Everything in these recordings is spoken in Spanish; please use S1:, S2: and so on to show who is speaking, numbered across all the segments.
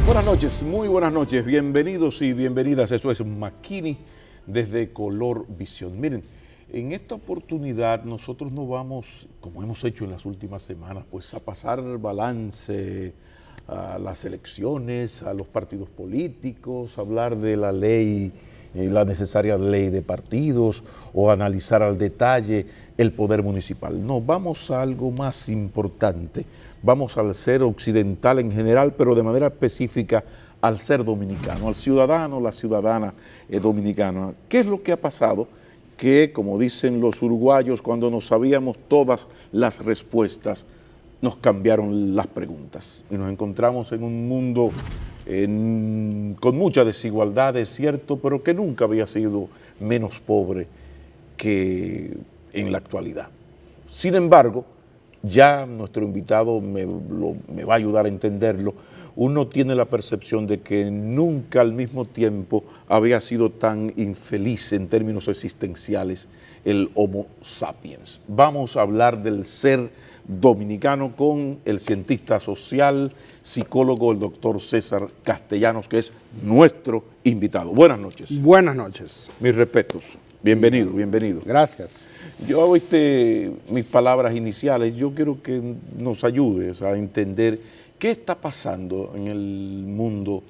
S1: Buenas noches, muy buenas noches, bienvenidos y bienvenidas, eso es McKinney desde Color Visión. Miren, en esta oportunidad nosotros nos vamos, como hemos hecho en las últimas semanas, pues a pasar balance a las elecciones, a los partidos políticos, hablar de la ley, la necesaria ley de partidos o analizar al detalle el poder municipal. No, vamos a algo más importante, vamos al ser occidental en general, pero de manera específica al ser dominicano, al ciudadano, la ciudadana dominicana. ¿Qué es lo que ha pasado? Que, como dicen los uruguayos, cuando nos sabíamos todas las respuestas, nos cambiaron las preguntas y nos encontramos en un mundo con mucha desigualdad, es cierto, pero que nunca había sido menos pobre que en la actualidad. Sin embargo, ya nuestro invitado me va a ayudar a entenderlo, uno tiene la percepción de que nunca al mismo tiempo había sido tan infeliz en términos existenciales el Homo sapiens. Vamos a hablar del ser dominicano con el cientista social, psicólogo, el doctor César Castellanos, que es nuestro invitado. Buenas noches.
S2: Buenas noches.
S1: Mis respetos. Bienvenido, bienvenido.
S2: Gracias.
S1: Yo oíste mis palabras iniciales, yo quiero que nos ayudes a entender qué está pasando en el mundo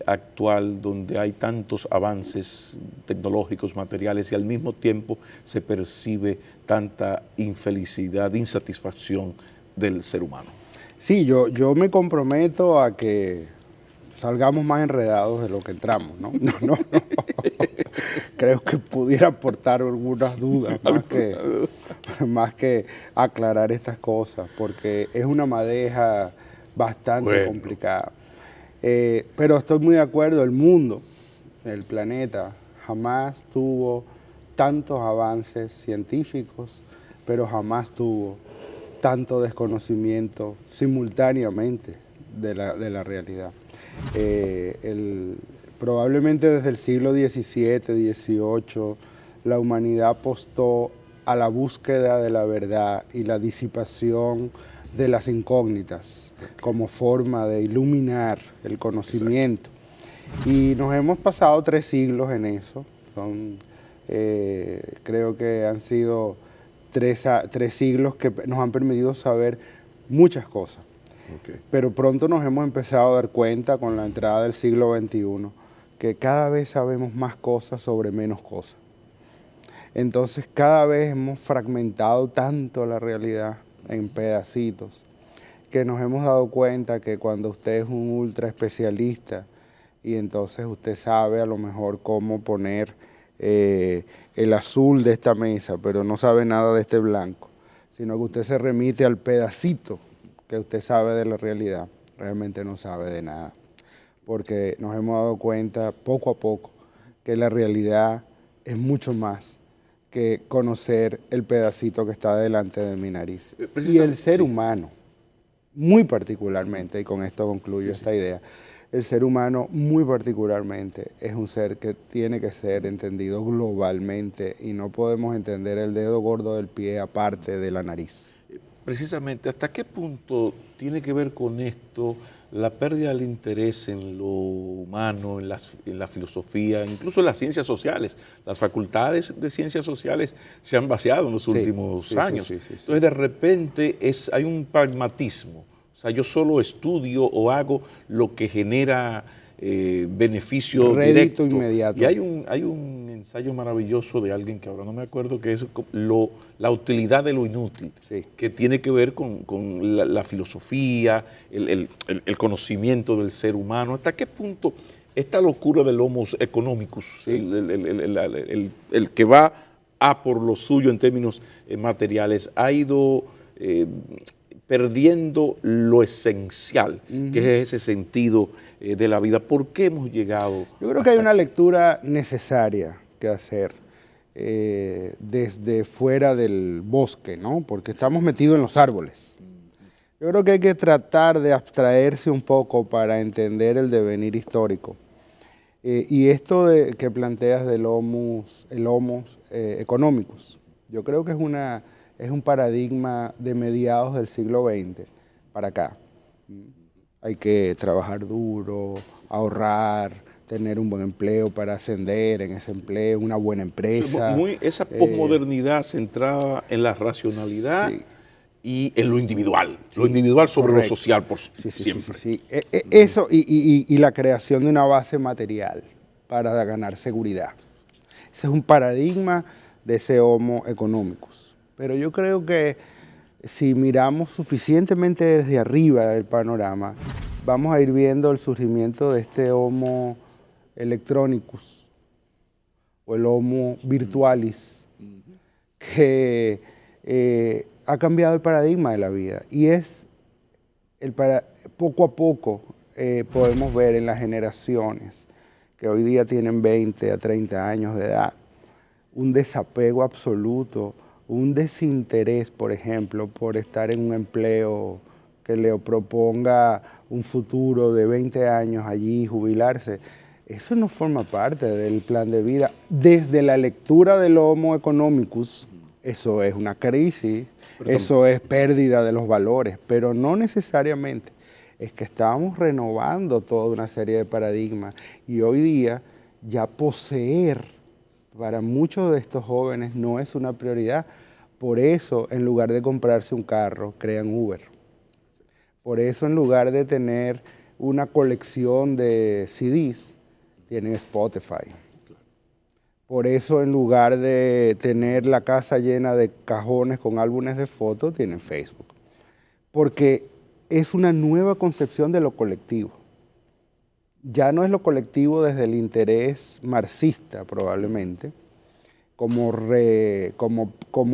S1: actual, donde hay tantos avances tecnológicos, materiales, y al mismo tiempo se percibe tanta infelicidad, insatisfacción del ser humano.
S2: Sí, yo me comprometo a que salgamos más enredados de lo que entramos, ¿no? No. Creo que pudiera aportar algunas dudas, más que aclarar estas cosas, porque es una madeja bastante complicada. Pero estoy muy de acuerdo, el mundo, el planeta, jamás tuvo tantos avances científicos, pero jamás tuvo tanto desconocimiento simultáneamente de la realidad. Probablemente desde el siglo XVII, XVIII, la humanidad apostó a la búsqueda de la verdad y la disipación de las incógnitas como forma de iluminar el conocimiento. Y nos hemos pasado 3 siglos en eso. Creo que han sido 3 siglos que nos han permitido saber muchas cosas. Okay. Pero pronto nos hemos empezado a dar cuenta con la entrada del siglo XXI que cada vez sabemos más cosas sobre menos cosas. Entonces cada vez hemos fragmentado tanto la realidad en pedacitos que nos hemos dado cuenta que cuando usted es un ultra especialista y entonces usted sabe a lo mejor cómo poner el azul de esta mesa, pero no sabe nada de este blanco, sino que usted se remite al pedacito que usted sabe de la realidad, realmente no sabe de nada, porque nos hemos dado cuenta poco a poco que la realidad es mucho más que conocer el pedacito que está delante de mi nariz. Y el ser humano, muy particularmente, y con esto concluyo esta idea, el ser humano muy particularmente es un ser que tiene que ser entendido globalmente y no podemos entender el dedo gordo del pie aparte de la nariz.
S1: Precisamente, ¿hasta qué punto tiene que ver con esto la pérdida del interés en lo humano, en la filosofía, incluso en las ciencias sociales? Las facultades de ciencias sociales se han vaciado en los últimos años. Entonces, de repente hay un pragmatismo. O sea, yo solo estudio o hago lo que genera beneficio
S2: rédito
S1: directo.
S2: Inmediato.
S1: Y hay un ensayo maravilloso de alguien que ahora no me acuerdo, que es la utilidad de lo inútil, que tiene que ver con la filosofía, el conocimiento del ser humano. ¿Hasta qué punto esta locura del homo economicus, el que va a por lo suyo en términos materiales, ha ido perdiendo lo esencial, que es ese sentido de la vida? ¿Por qué hemos llegado?
S2: Yo creo que hay una lectura necesaria que hacer desde fuera del bosque, ¿no? Porque estamos metidos en los árboles. Yo creo que hay que tratar de abstraerse un poco para entender el devenir histórico. Y esto que planteas del homos económicos, yo creo que es un paradigma de mediados del siglo XX para acá. Hay que trabajar duro, ahorrar, tener un buen empleo para ascender en ese empleo, una buena empresa.
S1: Esa posmodernidad centrada en la racionalidad, sí, y en lo individual, sí, lo individual sobre correcto, lo social por siempre.
S2: Sí. Eso y la creación de una base material para ganar seguridad. Ese es un paradigma de ese homo económicos. Pero yo creo que si miramos suficientemente desde arriba del panorama, vamos a ir viendo el surgimiento de este homo electronicus o el homo virtualis, que ha cambiado el paradigma de la vida. Y poco a poco podemos ver en las generaciones que hoy día tienen 20 a 30 años de edad, un desapego absoluto, un desinterés, por ejemplo, por estar en un empleo que le proponga un futuro de 20 años allí, jubilarse. Eso no forma parte del plan de vida. Desde la lectura del Homo economicus, eso es una crisis, eso es pérdida de los valores, pero no necesariamente. Es que estamos renovando toda una serie de paradigmas y hoy día ya poseer para muchos de estos jóvenes no es una prioridad. Por eso, en lugar de comprarse un carro, crean Uber. Por eso, en lugar de tener una colección de CDs, tienen Spotify. Por eso, en lugar de tener la casa llena de cajones con álbumes de fotos, tienen Facebook. Porque es una nueva concepción de lo colectivo. Ya no es lo colectivo desde el interés marxista, probablemente, como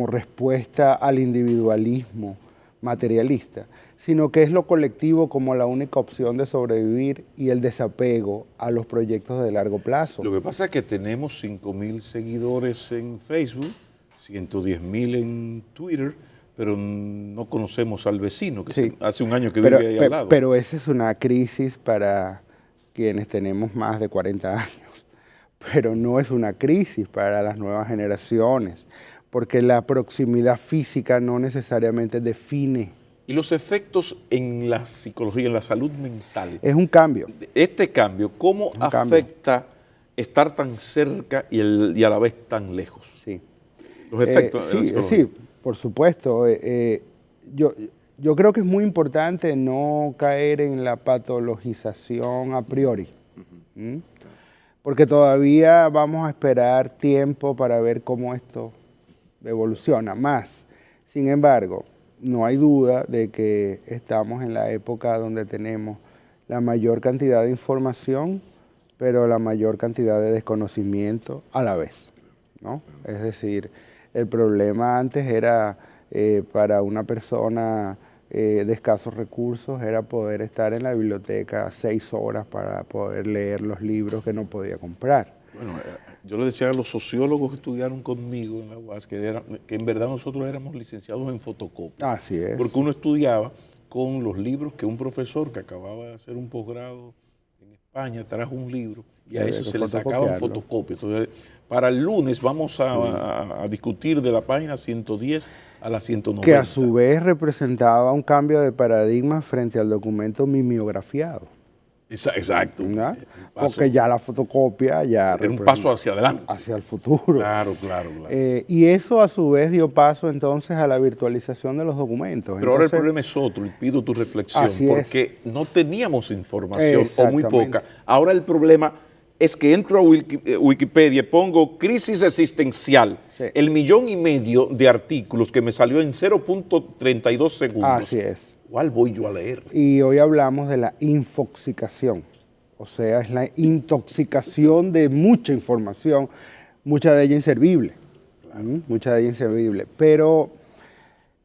S2: respuesta al individualismo materialista, sino que es lo colectivo como la única opción de sobrevivir y el desapego a los proyectos de largo plazo.
S1: Lo que pasa es que tenemos 5.000 seguidores en Facebook, 110.000 en Twitter, pero no conocemos al vecino, que sí, hace un año que vive ahí al lado.
S2: Pero esa es una crisis para quienes tenemos más de 40 años, pero no es una crisis para las nuevas generaciones, porque la proximidad física no necesariamente define.
S1: ¿Y los efectos en la psicología, en la salud mental?
S2: Es un cambio.
S1: Este cambio, ¿cómo afecta estar tan cerca y a la vez tan lejos?
S2: Sí.
S1: Los efectos en la psicología.
S2: Sí, por supuesto. Yo creo que es muy importante no caer en la patologización a priori. Porque todavía vamos a esperar tiempo para ver cómo esto evoluciona más. Sin embargo, no hay duda de que estamos en la época donde tenemos la mayor cantidad de información, pero la mayor cantidad de desconocimiento a la vez, ¿no? Es decir, el problema antes era para una persona de escasos recursos, era poder estar en la biblioteca 6 horas para poder leer los libros que no podía comprar.
S1: Bueno, yo le decía a los sociólogos que estudiaron conmigo en la UAS que en verdad nosotros éramos licenciados en fotocopia.
S2: Así es.
S1: Porque uno estudiaba con los libros que un profesor que acababa de hacer un posgrado en España trajo un libro y a eso se le sacaban fotocopias. Entonces, para el lunes vamos a discutir de la página 110 a la 190.
S2: Que a su vez representaba un cambio de paradigma frente al documento mimeografiado.
S1: Exacto.
S2: Porque ya la fotocopia ya
S1: era un paso hacia adelante.
S2: Hacia el futuro.
S1: Claro.
S2: Y eso a su vez dio paso entonces a la virtualización de los documentos.
S1: Pero ahora el problema es otro, y pido tu reflexión, porque no teníamos información o muy poca. Ahora el problema es que entro a Wikipedia y pongo crisis existencial, el 1,5 millones de artículos que me salió en 0.32 segundos.
S2: Así es.
S1: ¿Cuál voy yo a leer?
S2: Y hoy hablamos de la infoxicación, o sea, es la intoxicación de mucha información, mucha de ella inservible, mucha de ella inservible. Pero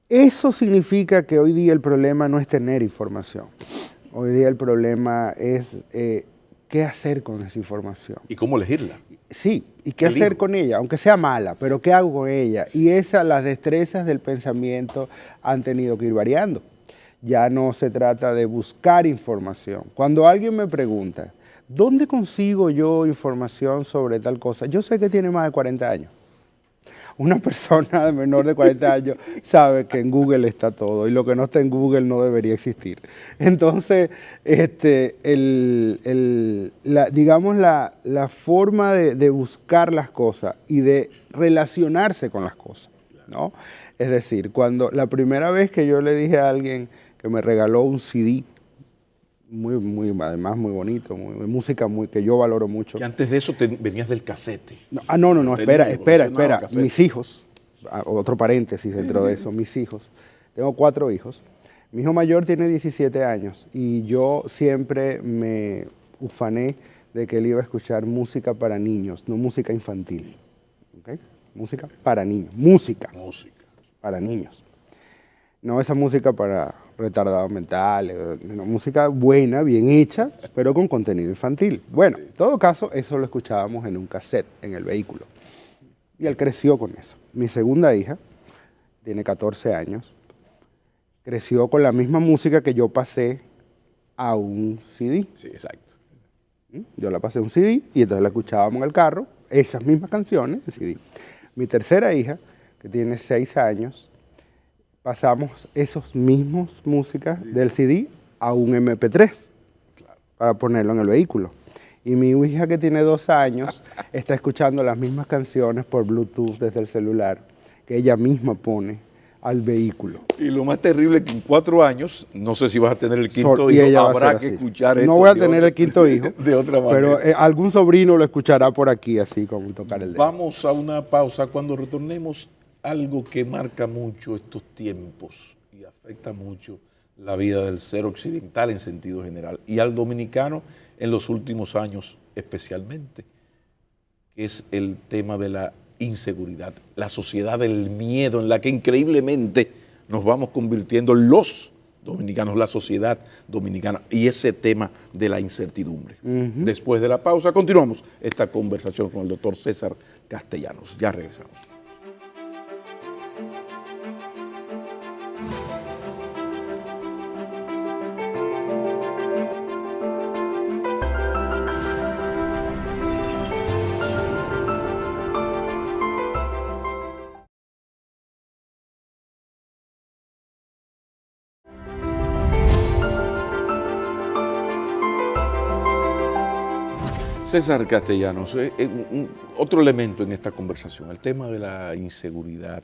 S2: eso significa que hoy día el problema no es tener información, hoy día el problema es qué hacer con esa información.
S1: ¿Y cómo elegirla?
S2: Sí, y qué hacer con ella, aunque sea mala, pero qué hago con ella. Y las destrezas del pensamiento han tenido que ir variando. ya no se trata de buscar información. Cuando alguien me pregunta, ¿dónde consigo yo información sobre tal cosa? Yo sé que tiene más de 40 años. Una persona de menor de 40 años sabe que en Google está todo y lo que no está en Google no debería existir. Entonces, digamos la forma de buscar las cosas y de relacionarse con las cosas, ¿no? Es decir, cuando la primera vez que yo le dije a alguien que me regaló un CD, además muy bonito, música que yo valoro mucho.
S1: Que antes de eso venías del casete.
S2: No, espera. Mis hijos, otro paréntesis dentro de eso, mis hijos. Tengo 4 hijos. Mi hijo mayor tiene 17 años y yo siempre me ufané de que él iba a escuchar música para niños, no música infantil. ¿Okay? Música para niños. Música para niños. No esa música para retardados mentales, una música buena, bien hecha, pero con contenido infantil. Bueno, en todo caso, eso lo escuchábamos en un cassette, en el vehículo. Y él creció con eso. Mi segunda hija, tiene 14 años, creció con la misma música que yo pasé a un CD.
S1: Sí, exacto.
S2: Yo la pasé a un CD y entonces la escuchábamos en el carro, esas mismas canciones en CD. Mi tercera hija, que tiene 6 años, pasamos esos mismos músicas del CD a un MP3 para ponerlo en el vehículo. Y mi hija, que tiene 2 años, está escuchando las mismas canciones por Bluetooth desde el celular que ella misma pone al vehículo.
S1: Y lo más terrible es que en 4 años, no sé si vas a tener el quinto hijo, habrá que escuchar esto.
S2: No voy a tener el quinto hijo,
S1: de otra manera.
S2: Pero algún sobrino lo escuchará por aquí, así como tocar el dedo.
S1: Vamos a una pausa. Cuando retornemos, algo que marca mucho estos tiempos y afecta mucho la vida del ser occidental en sentido general y al dominicano en los últimos años especialmente, que es el tema de la inseguridad, la sociedad del miedo en la que increíblemente nos vamos convirtiendo los dominicanos, la sociedad dominicana, y ese tema de la incertidumbre. Después de la pausa continuamos esta conversación con el doctor César Castellanos. Ya regresamos. César Castellanos, otro elemento en esta conversación, el tema de la inseguridad,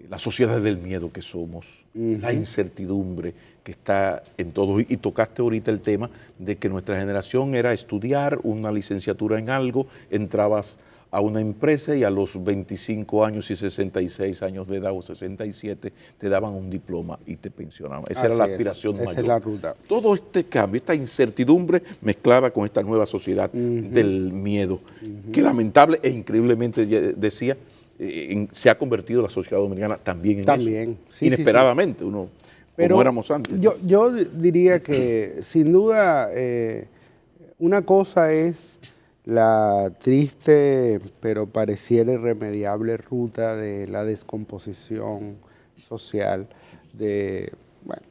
S1: la sociedad del miedo que somos, la incertidumbre que está en todos. Y tocaste ahorita el tema de que nuestra generación era estudiar una licenciatura en algo, entrabas a una empresa y a los 25 años y 66 años de edad o 67 te daban un diploma y te pensionaban. Esa era la aspiración mayor.
S2: Esa es la ruta.
S1: Todo este cambio, esta incertidumbre mezclada con esta nueva sociedad del miedo, que lamentable e increíblemente decía, se ha convertido la sociedad dominicana también en eso. Sí, inesperadamente, sí. Como éramos antes.
S2: Yo diría que sin duda una cosa es la triste pero pareciera irremediable ruta de la descomposición social de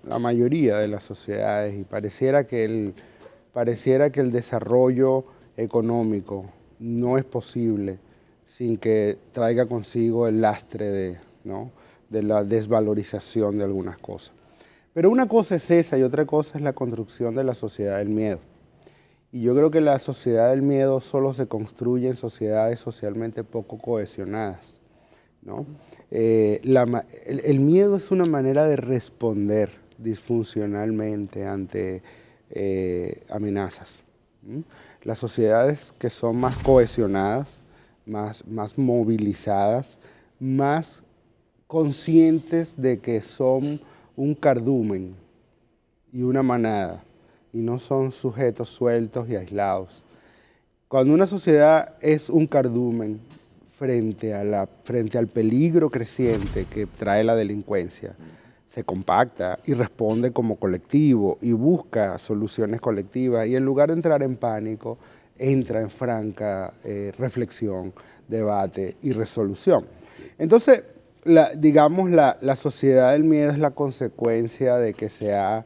S2: la mayoría de las sociedades, y pareciera que el desarrollo económico no es posible sin que traiga consigo el lastre de la desvalorización de algunas cosas. Pero una cosa es esa y otra cosa es la construcción de la sociedad del miedo. Y yo creo que la sociedad del miedo solo se construye en sociedades socialmente poco cohesionadas, ¿no? El miedo es una manera de responder disfuncionalmente ante amenazas. Las sociedades que son más cohesionadas, más movilizadas, más conscientes de que son un cardumen y una manada, y no son sujetos sueltos y aislados. Cuando una sociedad es un cardumen frente al peligro creciente que trae la delincuencia, se compacta y responde como colectivo y busca soluciones colectivas, y en lugar de entrar en pánico, entra en franca reflexión, debate y resolución. Entonces, digamos, la sociedad del miedo es la consecuencia de que se ha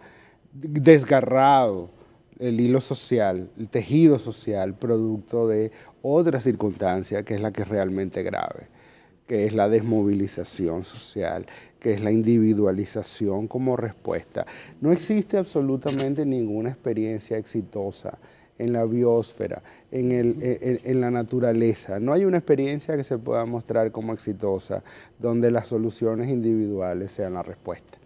S2: desgarrado el hilo social, el tejido social, producto de otra circunstancia que es la que es realmente grave, que es la desmovilización social, que es la individualización como respuesta. No existe absolutamente ninguna experiencia exitosa en la biosfera, en la naturaleza. No hay una experiencia que se pueda mostrar como exitosa donde las soluciones individuales sean la respuesta.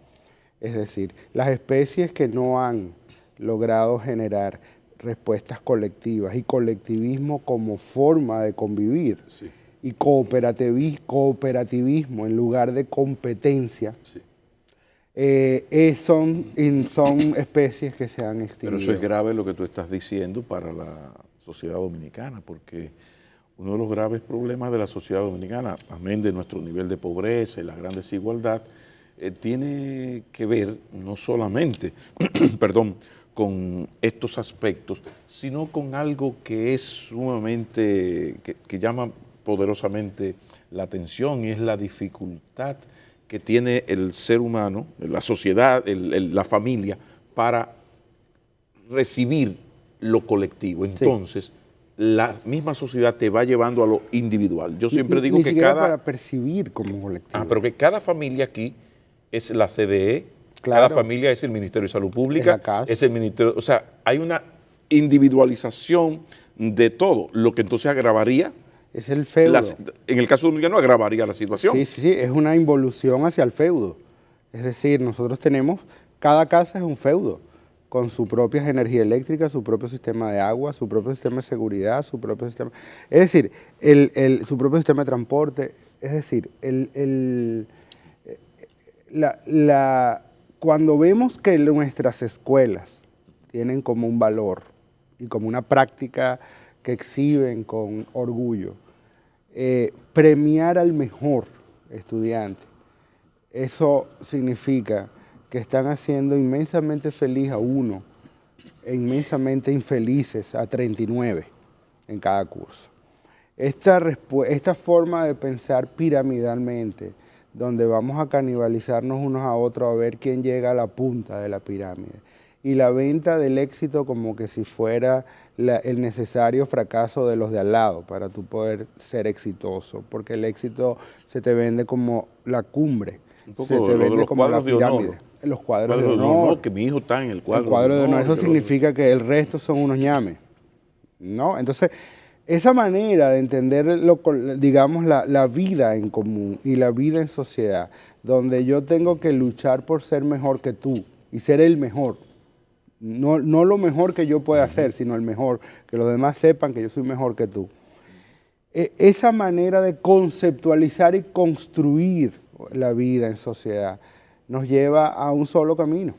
S2: Es decir, las especies que no han logrado generar respuestas colectivas y colectivismo como forma de convivir, sí, y cooperativismo en lugar de competencia, sí, son especies que se han extinguido.
S1: Pero eso es grave lo que tú estás diciendo para la sociedad dominicana, porque uno de los graves problemas de la sociedad dominicana, amén de nuestro nivel de pobreza y la gran desigualdad, tiene que ver no solamente, perdón, con estos aspectos, sino con algo que es sumamente, que llama poderosamente la atención, y es la dificultad que tiene el ser humano, la sociedad, la familia, para recibir lo colectivo. Entonces, sí, la misma sociedad te va llevando a lo individual. Yo siempre digo que cada...
S2: para percibir como colectivo.
S1: Pero que cada familia aquí es la CDE, claro, cada familia es el Ministerio de Salud Pública, es el Ministerio... O sea, hay una individualización de todo, lo que entonces agravaría...
S2: Es el feudo.
S1: En el caso dominicano agravaría la situación.
S2: Sí, sí, sí, es una involución hacia el feudo. Es decir, nosotros tenemos, cada casa es un feudo, con su propia energía eléctrica, su propio sistema de agua, su propio sistema de seguridad, su propio sistema... Es decir, su propio sistema de transporte. Es decir, cuando vemos que nuestras escuelas tienen como un valor y como una práctica que exhiben con orgullo, premiar al mejor estudiante, eso significa que están haciendo inmensamente feliz a uno e inmensamente infelices a 39 en cada curso. Esta forma de pensar piramidalmente, donde vamos a canibalizarnos unos a otros a ver quién llega a la punta de la pirámide, y la venta del éxito como que si fuera el necesario fracaso de los de al lado para tú poder ser exitoso, porque el éxito se te vende como la cumbre,
S1: se te vende como la pirámide.
S2: Los cuadros de honor.
S1: No, que mi hijo está en el cuadro,
S2: de honor. Eso significa que el resto son unos ñames, ¿no? Entonces, esa manera de entender, digamos, la vida en común y la vida en sociedad, donde yo tengo que luchar por ser mejor que tú y ser el mejor, no lo mejor que yo pueda hacer, sino el mejor, que los demás sepan que yo soy mejor que tú. Esa manera de conceptualizar y construir la vida en sociedad nos lleva a un solo camino,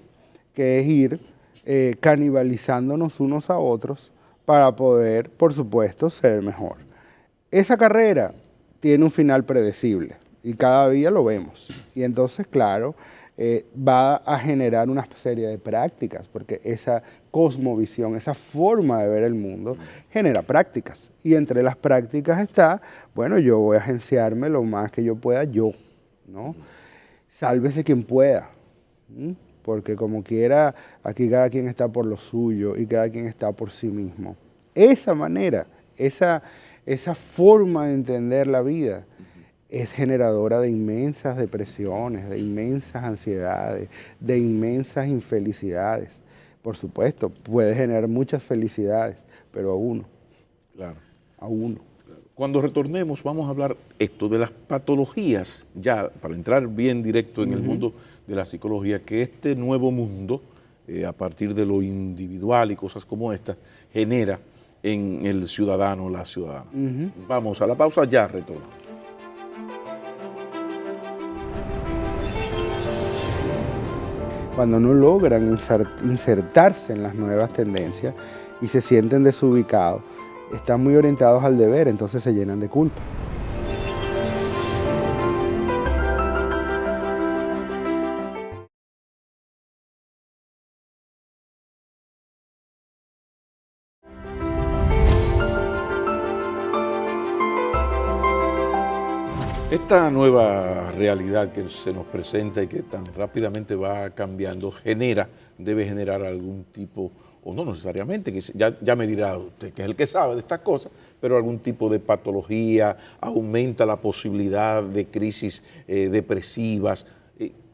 S2: que es ir canibalizándonos unos a otros para poder, por supuesto, ser mejor. Esa carrera tiene un final predecible y cada día lo vemos. Y entonces, claro, va a generar una serie de prácticas, porque esa cosmovisión, esa forma de ver el mundo, genera prácticas. Y entre las prácticas está, bueno, yo voy a agenciarme lo más que yo pueda yo, ¿no? Sálvese quien pueda, porque como quiera, aquí cada quien está por lo suyo y cada quien está por sí mismo. Esa manera, esa forma de entender la vida es generadora de inmensas depresiones, de inmensas ansiedades, de inmensas infelicidades. Por supuesto, puede generar muchas felicidades, pero a uno.
S1: Claro.
S2: A uno.
S1: Cuando retornemos vamos a hablar esto de las patologías, ya para entrar bien directo en el mundo de la psicología, que este nuevo mundo, a partir de lo individual y cosas como estas, genera en el ciudadano, la ciudadana. Vamos a la pausa, ya retornamos.
S2: Cuando no logran insertarse en las nuevas tendencias y se sienten desubicados, están muy orientados al deber, entonces se llenan de culpa.
S1: Esta nueva realidad que se nos presenta y que tan rápidamente va cambiando debe generar algún tipo, o no necesariamente, que ya me dirá usted que es el que sabe de estas cosas, pero algún tipo de patología, aumenta la posibilidad de crisis depresivas.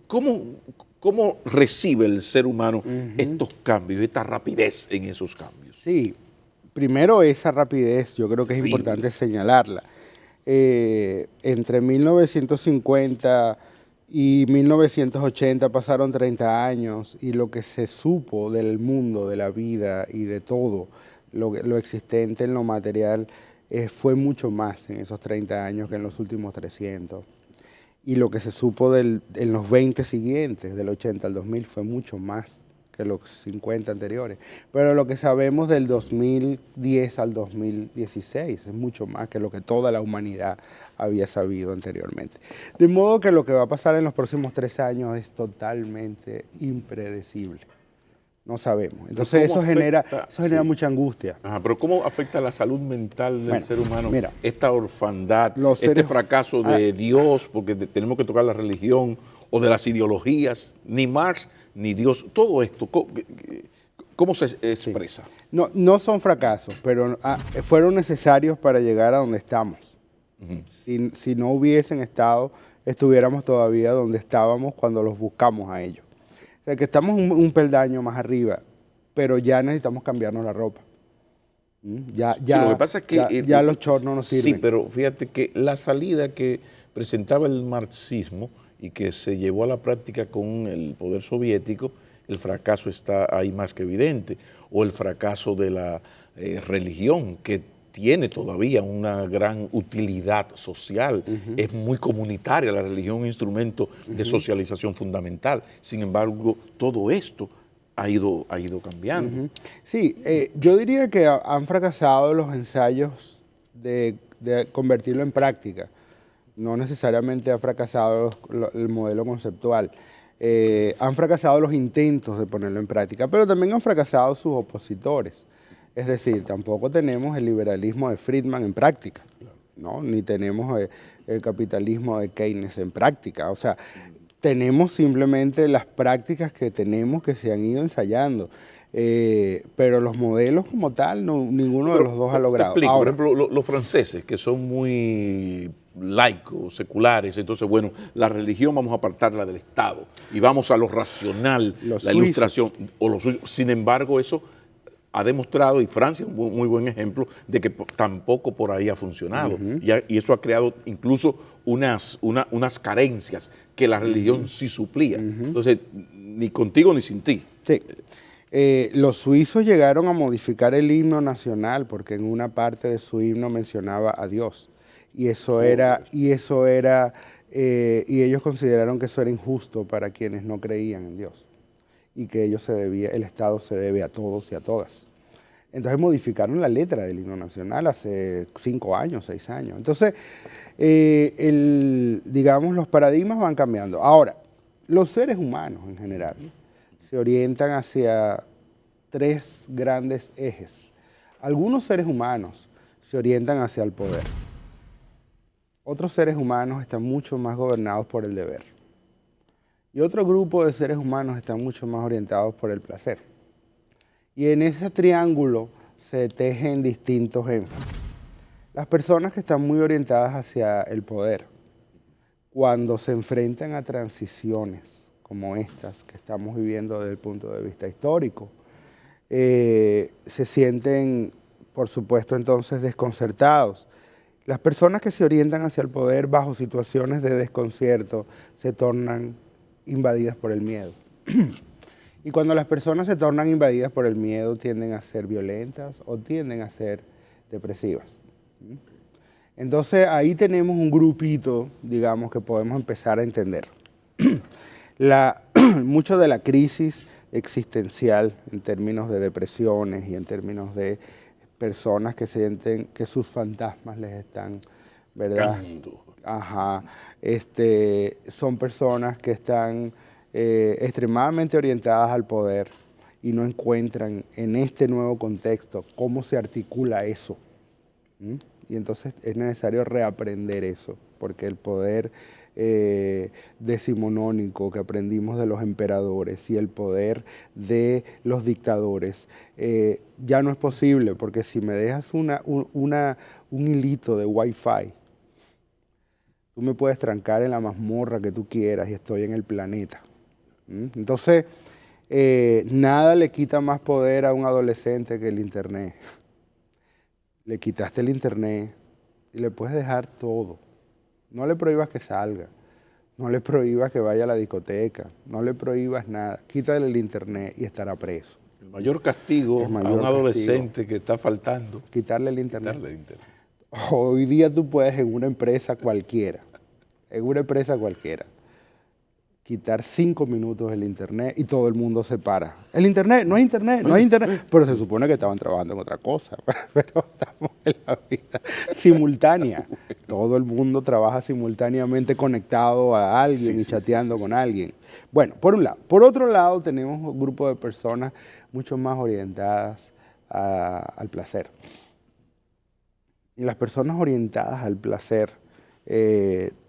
S1: ¿Cómo recibe el ser humano estos cambios, esta rapidez en esos cambios?
S2: Sí, primero esa rapidez yo creo que es importante señalarla. Entre 1950 y 1980 pasaron 30 años y lo que se supo del mundo, de la vida y de todo lo existente en lo material fue mucho más en esos 30 años que en los últimos 300. Y lo que se supo en los 20 siguientes, del 80 al 2000, fue mucho más que los 50 anteriores. Pero lo que sabemos del 2010 al 2016 es mucho más que lo que toda la humanidad había sabido anteriormente. De modo que lo que va a pasar en los próximos 3 años es totalmente impredecible. No sabemos. Entonces eso genera mucha angustia.
S1: Ajá, pero ¿cómo afecta la salud mental del ser humano
S2: mira,
S1: esta orfandad, este fracaso de Dios, porque tenemos que tocar la religión, o de las ideologías, ni Marx, ni Dios, todo esto, ¿cómo se expresa?
S2: No son fracasos, pero fueron necesarios para llegar a donde estamos. Si no hubiesen estado, estuviéramos todavía donde estábamos cuando los buscamos a ellos. O sea, que estamos un peldaño más arriba, pero ya necesitamos cambiarnos la ropa. Ya
S1: lo que pasa es que
S2: ya los shorts no nos sirven.
S1: Sí, pero fíjate que la salida que presentaba el marxismo y que se llevó a la práctica con el poder soviético, el fracaso está ahí más que evidente, o el fracaso de la religión, que tiene todavía una gran utilidad social, es muy comunitaria la religión, un instrumento de socialización fundamental. Sin embargo, todo esto ha ido cambiando.
S2: Sí, yo diría que han fracasado los ensayos de convertirlo en práctica. No necesariamente ha fracasado el modelo conceptual. Han fracasado los intentos de ponerlo en práctica, pero también han fracasado sus opositores. Es decir, tampoco tenemos el liberalismo de Friedman en práctica, ¿no? Ni tenemos el capitalismo de Keynes en práctica. O sea, tenemos simplemente las prácticas que tenemos que se han ido ensayando. Pero los modelos como tal, ninguno de los dos ha logrado.
S1: Te explico, por ejemplo, los franceses, que son muy laicos, seculares, entonces, bueno, la religión vamos a apartarla del Estado y vamos a lo racional, la ilustración, o los suyos. Sin embargo, eso ha demostrado, y Francia es un muy buen ejemplo, de que tampoco por ahí ha funcionado. Y eso ha creado incluso unas carencias que la religión sí suplía. Entonces, ni contigo ni sin ti.
S2: Sí. Los suizos llegaron a modificar el himno nacional porque en una parte de su himno mencionaba a Dios. Y ellos consideraron que eso era injusto para quienes no creían en Dios. Y que el Estado se debe a todos y a todas. Entonces modificaron la letra del himno nacional hace 5 años, 6 años. Entonces, digamos, los paradigmas van cambiando. Ahora, los seres humanos en general se orientan hacia 3 grandes ejes. Algunos seres humanos se orientan hacia el poder. Otros seres humanos están mucho más gobernados por el deber. Y otro grupo de seres humanos están mucho más orientados por el placer. Y en ese triángulo se tejen distintos énfasis. Las personas que están muy orientadas hacia el poder, cuando se enfrentan a transiciones como estas que estamos viviendo desde el punto de vista histórico, se sienten, por supuesto, entonces desconcertados. Las personas que se orientan hacia el poder bajo situaciones de desconcierto se tornan invadidas por el miedo. Y cuando las personas se tornan invadidas por el miedo, tienden a ser violentas o tienden a ser depresivas. Entonces ahí tenemos un grupito, digamos, que podemos empezar a entender. Mucho de la crisis existencial en términos de depresiones y en términos de personas que sienten que sus fantasmas les están, ¿verdad? Ajá. Son personas que están extremadamente orientadas al poder y no encuentran en este nuevo contexto cómo se articula eso. Y entonces es necesario reaprender eso, porque el poder decimonónico que aprendimos de los emperadores y el poder de los dictadores ya no es posible, porque si me dejas un hilito de Wi-Fi, tú me puedes trancar en la mazmorra que tú quieras y estoy en el planeta. Entonces, nada le quita más poder a un adolescente que el Internet. Le quitaste el Internet y le puedes dejar todo. No le prohíbas que salga, no le prohíbas que vaya a la discoteca, no le prohíbas nada. Quítale el Internet y estará preso.
S1: El mayor castigo a un adolescente que está faltando.
S2: Quitarle el Internet.
S1: Quitarle el Internet.
S2: Hoy día tú puedes en una empresa cualquiera, quitar 5 minutos el Internet y todo el mundo se para. El Internet, no hay Internet, no hay Internet. Pero se supone que estaban trabajando en otra cosa. Pero estamos en la vida simultánea. Todo el mundo trabaja simultáneamente conectado a alguien y chateando con alguien. Bueno, por un lado. Por otro lado, tenemos un grupo de personas mucho más orientadas al placer. Y las personas orientadas al placer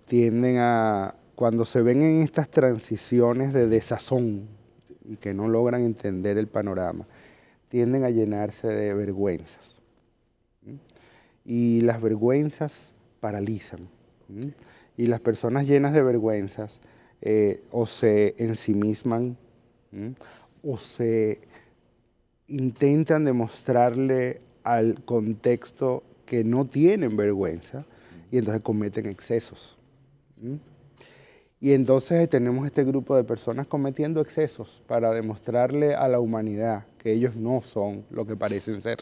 S2: tienden a, cuando se ven en estas transiciones de desazón y que no logran entender el panorama, tienden a llenarse de vergüenzas. Y las vergüenzas paralizan. Y las personas llenas de vergüenzas o se ensimisman o se intentan demostrarle al contexto que no tienen vergüenza y entonces cometen excesos. Y entonces tenemos este grupo de personas cometiendo excesos para demostrarle a la humanidad que ellos no son lo que parecen ser.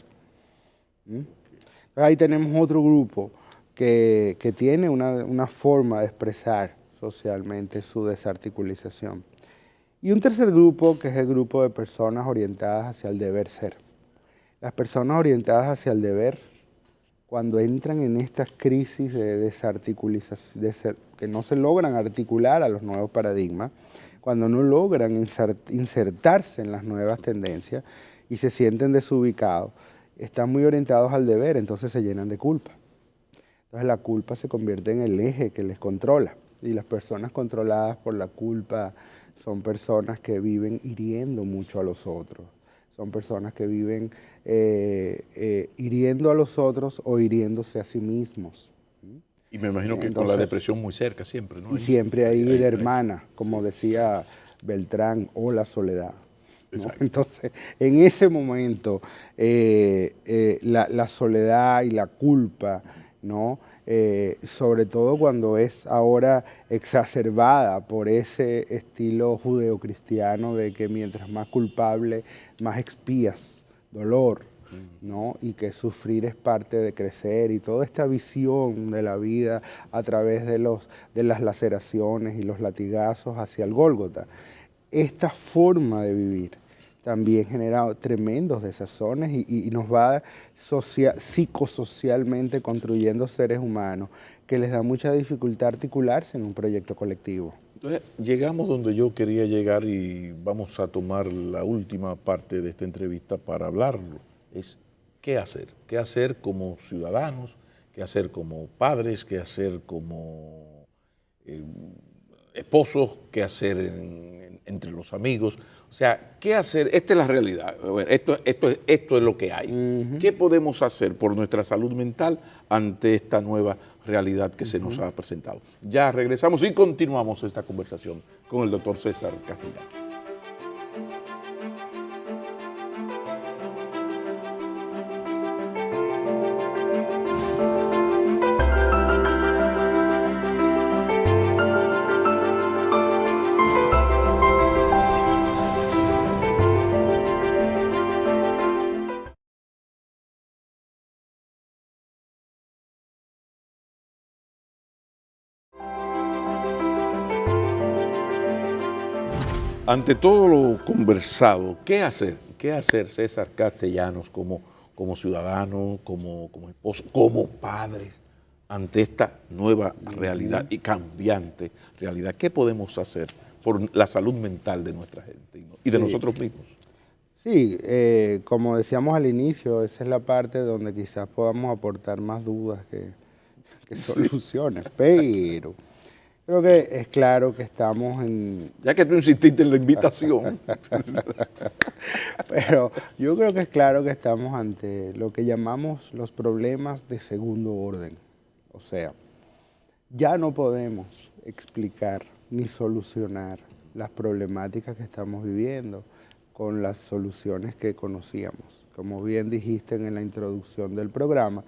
S2: Ahí tenemos otro grupo que tiene una forma de expresar socialmente su desarticulización. Y un tercer grupo que es el grupo de personas orientadas hacia el deber ser. Las personas orientadas hacia el deber, cuando entran en estas crisis de desarticulización, que no se logran articular a los nuevos paradigmas, cuando no logran insertarse en las nuevas tendencias y se sienten desubicados, están muy orientados al deber, entonces se llenan de culpa. Entonces la culpa se convierte en el eje que les controla. Y las personas controladas por la culpa son personas que viven hiriendo mucho a los otros. Son personas que viven hiriendo a los otros o hiriéndose a sí mismos.
S1: Y me imagino que con la depresión muy cerca siempre, ¿no?
S2: Y siempre ahí de hermana, como decía Beltrán, o la soledad. ¿no? Entonces, en ese momento, la soledad y la culpa, ¿no? Sobre todo cuando es ahora exacerbada por ese estilo judeocristiano de que mientras más culpable, más expías dolor, ¿no? Y que sufrir es parte de crecer y toda esta visión de la vida a través de las laceraciones y los latigazos hacia el Gólgota. Esta forma de vivir también genera tremendos desazones y nos va psicosocialmente construyendo seres humanos que les da mucha dificultad articularse en un proyecto colectivo.
S1: Entonces, llegamos donde yo quería llegar y vamos a tomar la última parte de esta entrevista para hablarlo. Es qué hacer como ciudadanos, qué hacer como padres, qué hacer como esposos, qué hacer entre los amigos. O sea, ¿qué hacer? Esta es la realidad. Esto es lo que hay. ¿Qué podemos hacer por nuestra salud mental ante esta nueva realidad que se nos ha presentado? Ya regresamos y continuamos esta conversación con el doctor César Castellano. Ante todo lo conversado, ¿qué hacer? ¿Qué hacer, César Castellanos, como ciudadano, como esposo, como padres, ante esta nueva realidad y cambiante realidad? ¿Qué podemos hacer por la salud mental de nuestra gente y de nosotros mismos?
S2: Sí, como decíamos al inicio, esa es la parte donde quizás podamos aportar más dudas que soluciones, pero creo que es claro que estamos en...
S1: Ya que tú insististe en la invitación.
S2: Pero yo creo que es claro que estamos ante lo que llamamos los problemas de segundo orden. O sea, ya no podemos explicar ni solucionar las problemáticas que estamos viviendo con las soluciones que conocíamos. Como bien dijiste en la introducción del programa,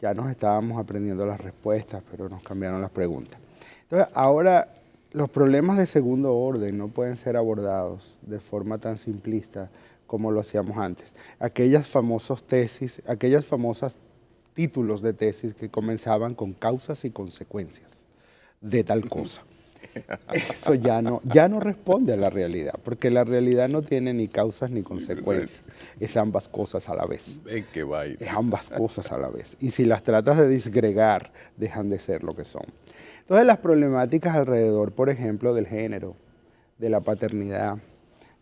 S2: ya nos estábamos aprendiendo las respuestas, pero nos cambiaron las preguntas. Entonces, ahora los problemas de segundo orden no pueden ser abordados de forma tan simplista como lo hacíamos antes. Aquellas famosas títulos de tesis que comenzaban con causas y consecuencias de tal cosa. Eso ya no responde a la realidad, porque la realidad no tiene ni causas ni consecuencias. Es ambas cosas a la vez. Es ambas cosas a la vez. Y si las tratas de disgregar, dejan de ser lo que son. Entonces, las problemáticas alrededor, por ejemplo, del género, de la paternidad,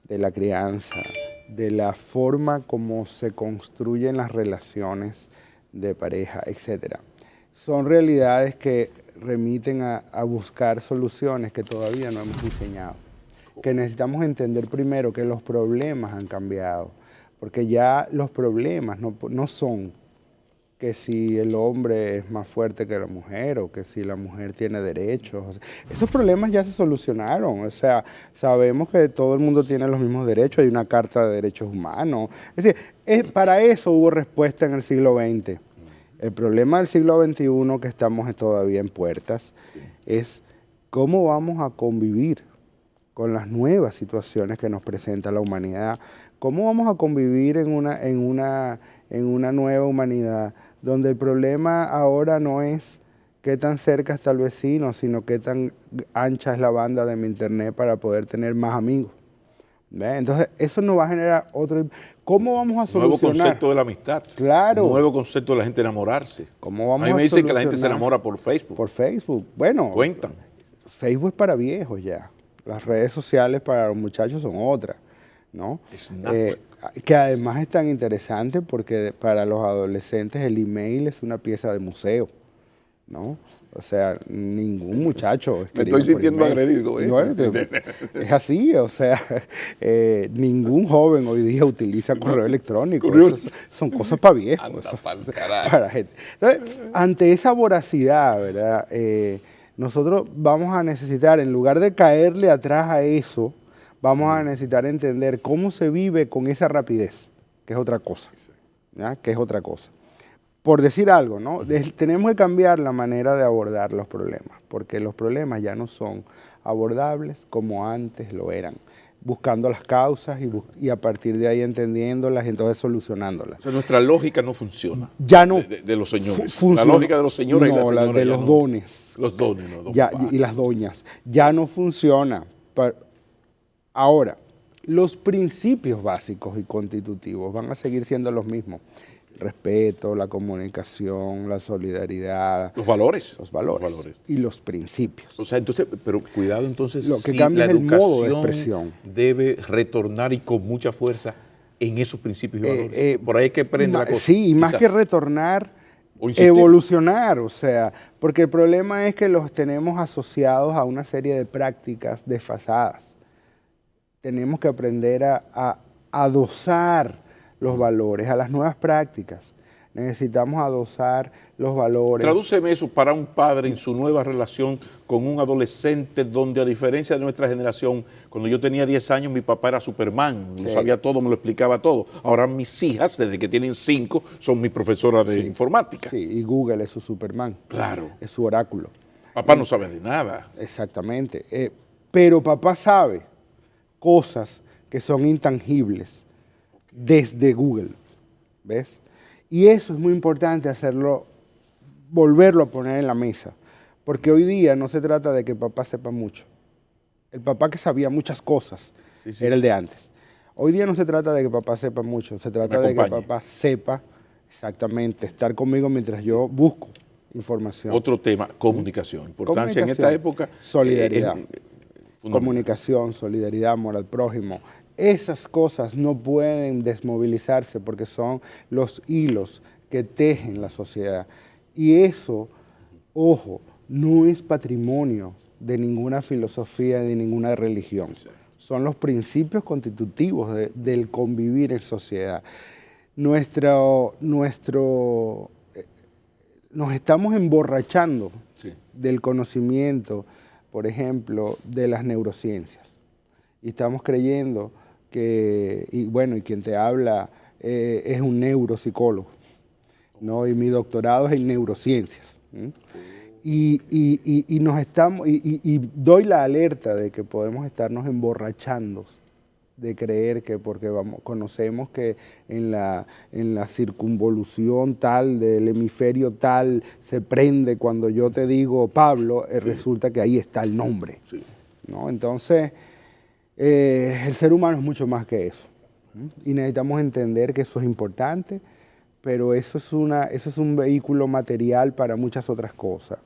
S2: de la crianza, de la forma como se construyen las relaciones de pareja, etc., son realidades que remiten a buscar soluciones que todavía no hemos diseñado. Que necesitamos entender primero que los problemas han cambiado, porque ya los problemas no son que si el hombre es más fuerte que la mujer o que si la mujer tiene derechos. O sea, esos problemas ya se solucionaron. O sea, sabemos que todo el mundo tiene los mismos derechos, hay una Carta de Derechos Humanos. Es decir, para eso hubo respuesta en el siglo XX. El problema del siglo XXI, que estamos todavía en puertas, es cómo vamos a convivir con las nuevas situaciones que nos presenta la humanidad. ¿Cómo vamos a convivir en una nueva humanidad donde el problema ahora no es qué tan cerca está el vecino, sino qué tan ancha es la banda de mi internet para poder tener más amigos? ¿Ve? Entonces, eso nos va a generar otro... ¿Cómo vamos a solucionar?
S1: Nuevo concepto de la amistad.
S2: Claro.
S1: Nuevo concepto de la gente enamorarse.
S2: ¿Cómo vamos
S1: a mí me
S2: a
S1: dicen que la gente se
S2: solucionar?
S1: enamora por Facebook.
S2: Por Facebook. Bueno,
S1: Cuentan.
S2: Facebook es para viejos ya. Las redes sociales para los muchachos son otras, ¿no? Que además es tan interesante porque para los adolescentes el email es una pieza de museo, ¿no? O sea, ningún muchacho
S1: me estoy sintiendo agredido, ¿eh?
S2: No, es así, o sea, ningún joven hoy día utiliza correo electrónico. Son cosas para viejos. Para gente. Entonces, ante esa voracidad, ¿verdad? Nosotros vamos a necesitar, en lugar de caerle atrás a eso, vamos a necesitar entender cómo se vive con esa rapidez, que es otra cosa, ¿ya? Que es otra cosa. Por decir algo, ¿no? Tenemos que cambiar la manera de abordar los problemas, porque los problemas ya no son abordables como antes lo eran, buscando las causas y a partir de ahí entendiéndolas y entonces solucionándolas.
S1: O sea, nuestra lógica no funciona.
S2: Ya no.
S1: De los señores.
S2: La
S1: lógica de los señores y las señoras.
S2: La de los dones.
S1: Los dones, no.
S2: Ya, y las doñas. Ya no funciona. Ahora, los principios básicos y constitutivos van a seguir siendo los mismos. Respeto, la comunicación, la solidaridad.
S1: Los valores.
S2: Los valores. Y los principios.
S1: O sea, entonces, pero cuidado entonces,
S2: lo que cambia es el modo de expresión.
S1: Debe retornar y con mucha fuerza en esos principios y valores. Por ahí es que prende la cosa.
S2: Sí, y más que retornar, evolucionar. O sea, porque el problema es que los tenemos asociados a una serie de prácticas desfasadas. Tenemos que aprender a dosar los valores, a las nuevas prácticas. Necesitamos adosar los valores.
S1: Tradúceme eso para un padre en su nueva relación con un adolescente donde, a diferencia de nuestra generación, cuando yo tenía 10 años mi papá era Superman, lo sabía todo, me lo explicaba todo. Ahora mis hijas, desde que tienen 5, son mis profesoras de informática.
S2: Sí, y Google es su Superman.
S1: Claro.
S2: Es su oráculo.
S1: Papá no sabe de nada.
S2: Exactamente. Pero papá sabe cosas que son intangibles desde Google, ¿ves? Y eso es muy importante hacerlo, volverlo a poner en la mesa, porque hoy día no se trata de que papá sepa mucho. El papá que sabía muchas cosas era el de antes. Hoy día no se trata de que papá sepa mucho, se trata de que papá sepa exactamente, estar conmigo mientras yo busco información.
S1: Otro tema, comunicación. Importancia en esta época.
S2: Solidaridad. Comunicación, solidaridad, amor al prójimo. esas cosas no pueden desmovilizarse porque son los hilos que tejen la sociedad. Y eso, ojo, no es patrimonio de ninguna filosofía, de ninguna religión. Son los principios constitutivos del convivir en sociedad. Nos estamos emborrachando del conocimiento, por ejemplo, de las neurociencias. Y estamos creyendo que, y quien te habla es un neuropsicólogo, ¿no? Y mi doctorado es en neurociencias. Y doy la alerta de que podemos estarnos emborrachando de creer que porque conocemos que en la circunvolución tal del hemisferio tal se prende cuando yo te digo Pablo, resulta que ahí está el nombre. Sí. ¿No? Entonces, el ser humano es mucho más que eso. Y necesitamos entender que eso es importante, pero eso es un vehículo material para muchas otras cosas.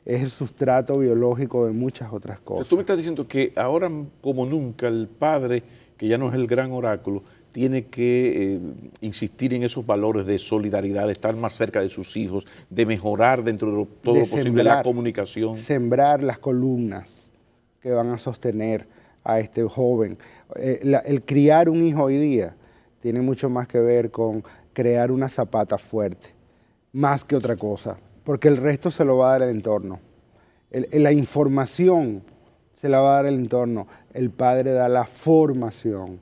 S2: Es el sustrato biológico de muchas otras cosas.
S1: Tú me estás diciendo que ahora como nunca el padre, que ya no es el gran oráculo, tiene que insistir en esos valores de solidaridad, de estar más cerca de sus hijos, de mejorar dentro de todo lo posible la comunicación.
S2: Sembrar las columnas que van a sostener a este joven. El criar un hijo hoy día tiene mucho más que ver con crear una zapata fuerte, más que otra cosa, porque el resto se lo va a dar el entorno. La información se la va a dar el entorno. El padre da la formación.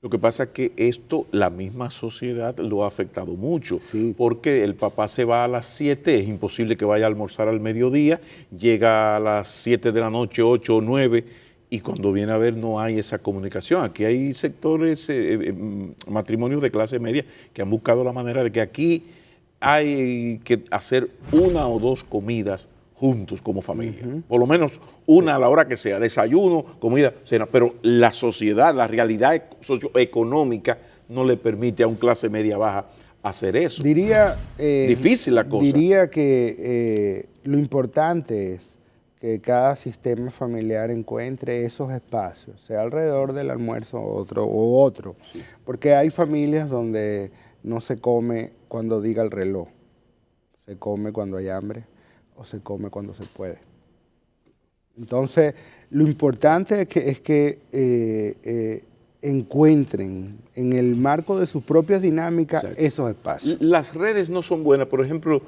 S1: Lo que pasa es que esto, la misma sociedad lo ha afectado mucho, porque el papá se va a las 7, es imposible que vaya a almorzar al mediodía, llega a las 7 de la noche, 8 o 9, y cuando viene a ver no hay esa comunicación. Aquí hay sectores, matrimonios de clase media, que han buscado la manera de que aquí hay que hacer 1 o 2 comidas juntos como familia, por lo menos una a la hora que sea, desayuno, comida, cena, pero la sociedad, la realidad socioeconómica no le permite a un clase media baja hacer eso. Difícil la cosa.
S2: Diría que lo importante es que cada sistema familiar encuentre esos espacios, sea alrededor del almuerzo o otro, porque hay familias donde no se come cuando diga el reloj, se come cuando hay hambre, o se come cuando se puede. Entonces, lo importante es que encuentren en el marco de sus propias dinámicas esos espacios.
S1: Las redes no son buenas. Por ejemplo,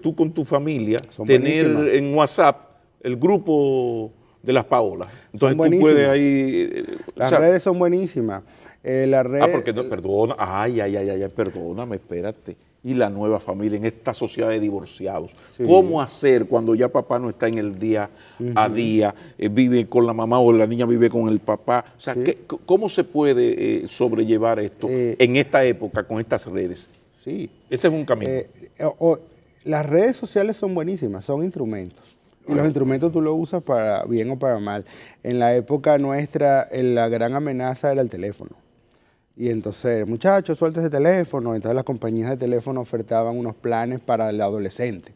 S1: tú con tu familia, tener en WhatsApp el grupo de las Paolas. Entonces tú puedes ahí...
S2: Las redes son buenísimas.
S1: Porque no, perdona, perdóname, espérate. Y la nueva familia en esta sociedad de divorciados. ¿Cómo hacer cuando ya papá no está en el día a día, vive con la mamá o la niña vive con el papá? O sea, ¿cómo se puede sobrellevar esto en esta época con estas redes?
S2: Sí.
S1: Ese es un camino.
S2: Las redes sociales son buenísimas, son instrumentos. Y los instrumentos tú los usas para bien o para mal. En la época nuestra, la gran amenaza era el teléfono. Y entonces, muchachos, suelta ese teléfono. Entonces las compañías de teléfono ofertaban unos planes para el adolescente,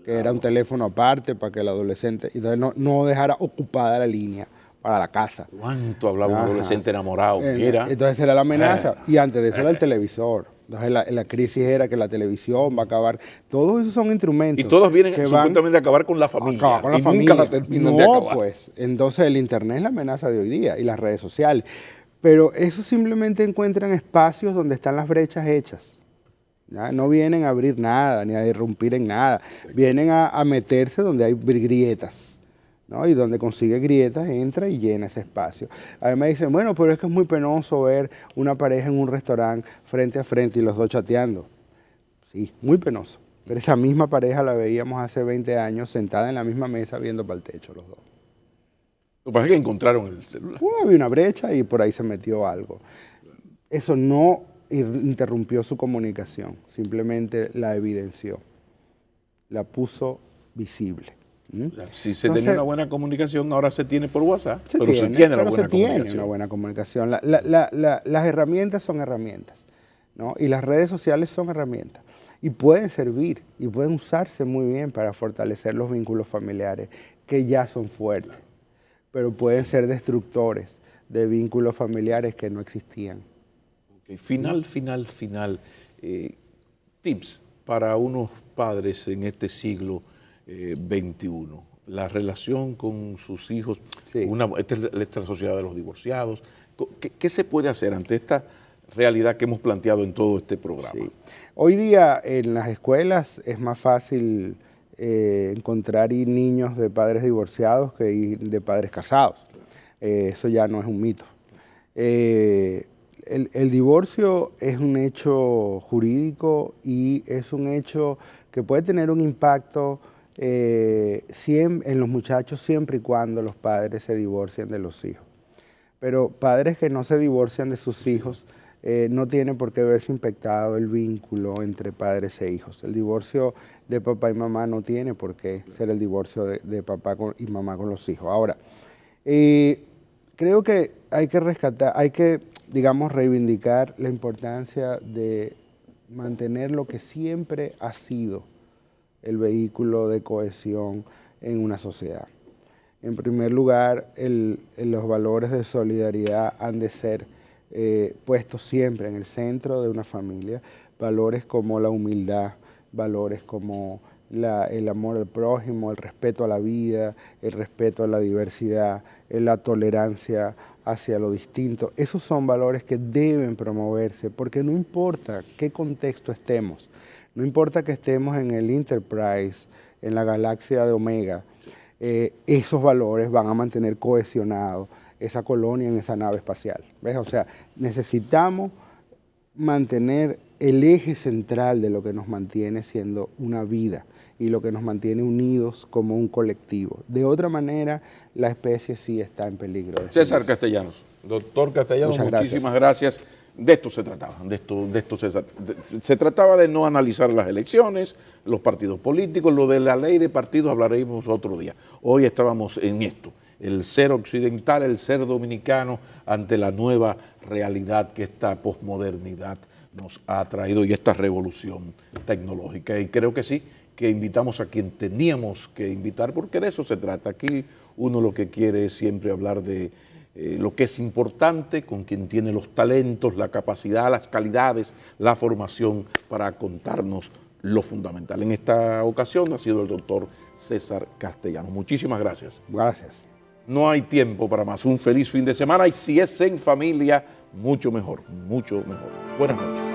S2: que era un teléfono aparte para que el adolescente no dejara ocupada la línea para la casa.
S1: ¿Cuánto hablaba un adolescente enamorado? Mira.
S2: Entonces era la amenaza. Y antes de eso era el televisor. Entonces la crisis era que la televisión va a acabar. Todos esos son instrumentos.
S1: Y todos vienen supuestamente a acabar con la familia.
S2: Acabar con la familia.
S1: Nunca la terminan de acabar.
S2: Pues, entonces el internet es la amenaza de hoy día y las redes sociales. Pero eso simplemente encuentran espacios donde están las brechas hechas. ¿Ya? No vienen a abrir nada, ni a irrumpir en nada. Vienen a meterse donde hay grietas, ¿no? Y donde consigue grietas, entra y llena ese espacio. A mí me dicen, bueno, pero es que es muy penoso ver una pareja en un restaurante frente a frente y los dos chateando. Sí, muy penoso. Pero esa misma pareja la veíamos hace 20 años sentada en la misma mesa viendo para el techo los dos.
S1: Lo que pasa es que encontraron el celular.
S2: Había una brecha y por ahí se metió algo. Eso no interrumpió su comunicación, simplemente la evidenció, la puso visible.
S1: Si se tenía una buena comunicación, ahora se tiene por WhatsApp, pero se tiene
S2: una buena comunicación. Las herramientas son herramientas, ¿no? Y las redes sociales son herramientas. Y pueden servir, y pueden usarse muy bien para fortalecer los vínculos familiares, que ya son fuertes, pero pueden ser destructores de vínculos familiares que no existían.
S1: Okay. Final. Tips para unos padres en este siglo XXI. La relación con sus hijos,
S2: Sí.
S1: Esta es la sociedad de los divorciados. ¿Qué se puede hacer ante esta realidad que hemos planteado en todo este programa?
S2: Sí. Hoy día en las escuelas es más fácil encontrar niños de padres divorciados que de padres casados. Eso ya no es un mito. El divorcio es un hecho jurídico y es un hecho que puede tener un impacto en los muchachos siempre y cuando los padres se divorcien de los hijos. Pero padres que no se divorcian de sus hijos no tiene por qué verse impactado el vínculo entre padres e hijos. El divorcio de papá y mamá no tiene por qué ser el divorcio de papá y mamá con los hijos. Ahora, creo que hay que rescatar, digamos, reivindicar la importancia de mantener lo que siempre ha sido el vehículo de cohesión en una sociedad. En primer lugar, los valores de solidaridad han de ser puestos siempre en el centro de una familia. Valores como la humildad, valores como el amor al prójimo, el respeto a la vida, el respeto a la diversidad, la tolerancia hacia lo distinto. Esos son valores que deben promoverse porque no importa qué contexto estemos, no importa que estemos en el Enterprise, en la galaxia de Omega, esos valores van a mantener cohesionado esa colonia en esa nave espacial. ¿Ves? O sea, necesitamos mantener el eje central de lo que nos mantiene siendo una vida y lo que nos mantiene unidos como un colectivo. De otra manera, la especie sí está en peligro.
S1: César Castellanos, doctor Castellanos, muchísimas gracias. De esto se trataba, se trataba de no analizar las elecciones, los partidos políticos, lo de la ley de partidos hablaremos otro día. Hoy estábamos en esto, el ser occidental, el ser dominicano ante la nueva realidad que esta posmodernidad nos ha traído y esta revolución tecnológica. Y creo que sí, que invitamos a quien teníamos que invitar, porque de eso se trata. Aquí uno lo que quiere es siempre hablar de lo que es importante, con quien tiene los talentos, la capacidad, las calidades, la formación para contarnos lo fundamental. En esta ocasión ha sido el doctor César Castellanos. Muchísimas gracias.
S2: Gracias.
S1: No hay tiempo para más. Un feliz fin de semana y si es en familia, mucho mejor, mucho mejor. Buenas noches.